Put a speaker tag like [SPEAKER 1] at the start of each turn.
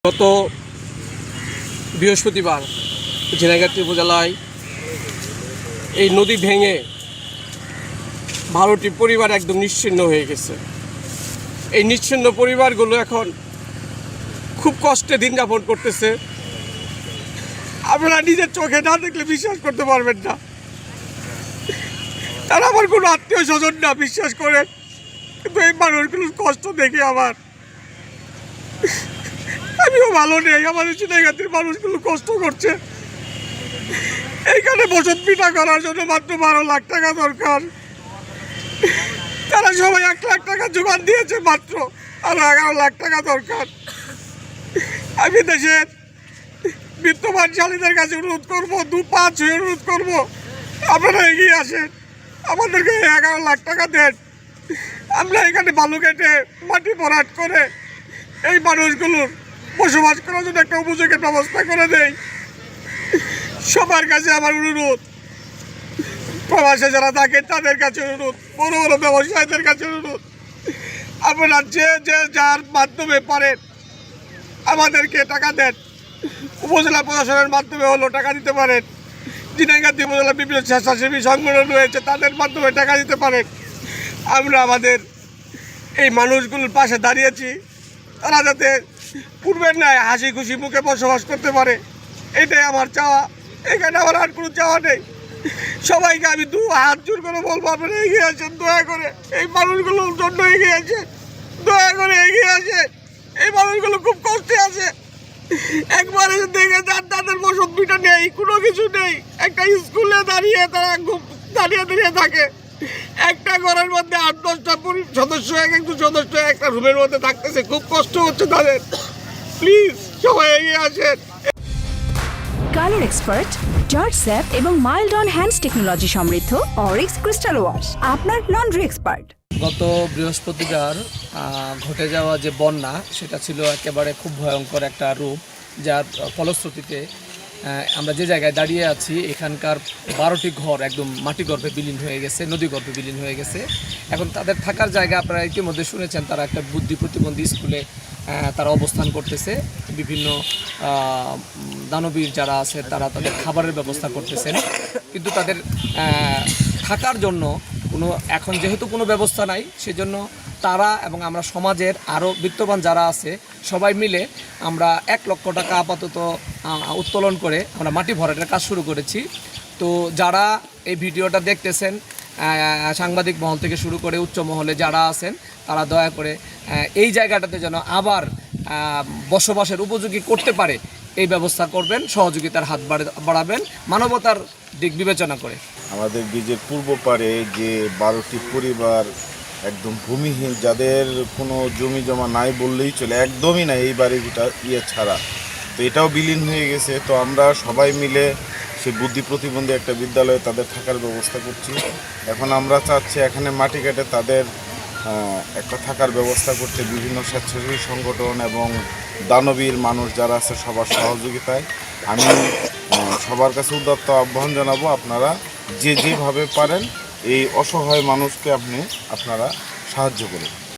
[SPEAKER 1] গত বৃহস্পতিবার ঝিনাইগাতি উপজেলায় এই নদী ভেঙে 12টি পরিবার একদম নিশ্চিহ্ন হয়ে গেছে। এই নিশ্চিহ্ন পরিবারগুলো এখন খুব কষ্টে দিন যাপন করতেছে। আপনারা নিজের চোখে না দেখলে বিশ্বাস করতে পারবেন না। তারা আমার কোনো আত্মীয় স্বজন না, বিশ্বাস করেন, কিন্তু এই মানুষগুলোর কষ্ট দেখে আমিও ভালো নেই। আমাদের ঝিনাইগাতির মানুষগুলো কষ্ট করছে। এইখানে বসত পিঠা করার জন্য মাত্র 12 লাখ টাকা দরকার। তারা সবাই 1 লাখ টাকা জোগান দিয়েছে মাত্র, আরো 11 লাখ টাকা দরকার। আমি দেশের বিত্তবানশালীদের কাছে অনুরোধ করবো, 2-5 হয়ে অনুরোধ করবো, আপনারা এগিয়ে আসেন, আমাদেরকে 11 লাখ টাকা দেন। আমরা এখানে বালু কেটে মাটি ভরাট করে এই মানুষগুলোর বসবাস করার জন্য একটা উপযোগের ব্যবস্থা করে দেই। সবার কাছে আমার অনুরোধ, প্রবাসে যারা থাকেন তাদের কাছে অনুরোধ, বড় বড় ব্যবসায়ীদের কাছে অনুরোধ, আপনারা যে যার মাধ্যমে পারেন আমাদেরকে টাকা দেন। উপজেলা প্রশাসনের মাধ্যমে হলো টাকা দিতে পারেন। ঝিনাইগাতি উপজেলা বিভিন্ন স্বেচ্ছাসেবী সংগঠন রয়েছে, তাদের মাধ্যমে টাকা দিতে পারেন। আমরা আমাদের এই মানুষগুলোর পাশে দাঁড়িয়েছি, তারা যাতে পূর্বের ন্যায় হাসি খুশি মুখে বসবাস করতে পারে, এটাই আমার চাওয়া। এখানে আমার আর কোনো চাওয়া নেই। সবাইকে আমি 2 হাত জোর করে বলবো, আপনারা এগিয়ে আসেন, দয়া করে এই মানুষগুলোর জন্য এগিয়ে আসেন, দয়া করে এগিয়ে আসেন। এই মানুষগুলো খুব কষ্টে আছে। একবার এসে দেখে যান, তাদের বসত ভিটা নেই, কোনো কিছু নেই। একটা স্কুলে দাঁড়িয়ে তারা খুব দাঁড়িয়ে থাকে। একটা ঘরের মধ্যে 8-10টা সদস্য, একজন সদস্য একটা রুমের মধ্যে থাকতেছে, খুব কষ্ট হচ্ছে তাদের। প্লিজ সবাই এগিয়ে আসেন।
[SPEAKER 2] কালার এক্সপার্ট, জর্জ স্যাপ এবং মাইল্ড অন হ্যান্ডস টেকনোলজি সমৃদ্ধ অরিক্স ক্রিস্টাল ওয়াশ আপনার লন্ড্রি এক্সপার্ট।
[SPEAKER 3] গত বৃহস্পতিবার ঘটে যাওয়া যে বন্যা, সেটা ছিল একেবারে খুব ভয়ঙ্কর একটা রূপ, যার ফলশ্রুতিতে আমরা যে জায়গায় দাঁড়িয়ে আছি এখানকার 12টি ঘর একদম মাটিগর্ভে বিলীন হয়ে গেছে, নদীগর্ভে বিলীন হয়ে গেছে। এখন তাদের থাকার জায়গা আপনারা ইতিমধ্যে শুনেছেন, তারা একটা বুদ্ধি প্রতিবন্ধী স্কুলে তারা অবস্থান করতেছে। বিভিন্ন দানবীর যারা আছে তারা তাদের খাবারের ব্যবস্থা করতেছেন, কিন্তু তাদের থাকার জন্য এখন যেহেতু কোনো ব্যবস্থা নাই, সেজন্য তারা এবং আমরা সমাজের আরও বিত্তবান যারা আছে সবাই মিলে আমরা 1 লক্ষ টাকা আপাতত উত্তোলন করে আমরা মাটি ভরাটের কাজ শুরু করেছি। তো যারা এই ভিডিওটা দেখতেছেন, সাংবাদিক মহল থেকে শুরু করে উচ্চ মহলে যারা আছেন, তারা দয়া করে এই জায়গাটাতে যেন আবার বসবাসের উপযোগী করতে পারে এই ব্যবস্থা করবেন, সহযোগিতার হাত বাড়াবেন মানবতার দিক বিবেচনা করে।
[SPEAKER 4] আমাদের ব্রিজের পূর্ব পারে যে 12টি পরিবার একদম ভূমিহীন, যাদের কোনো জমি জমা নাই বললেই চলে, একদমই নাই এই বাড়িটা ছাড়া, তো এটাও বিলীন হয়ে গেছে। তো আমরা সবাই মিলে সে বুদ্ধি প্রতিবন্ধী একটা বিদ্যালয়ে তাদের থাকার ব্যবস্থা করছি। এখন আমরা চাচ্ছি এখানে মাটি কেটে তাদের একটা থাকার ব্যবস্থা করতে বিভিন্ন স্বেচ্ছাসেবী সংগঠন এবং দানবীর মানুষ যারা আছে সবার সহযোগিতায়। আমি সবার কাছে উদাত্ত আহ্বান জানাবো, আপনারা যেভাবে পারেন এই অসহায় মানুষকে আপনারা সাহায্য করুন।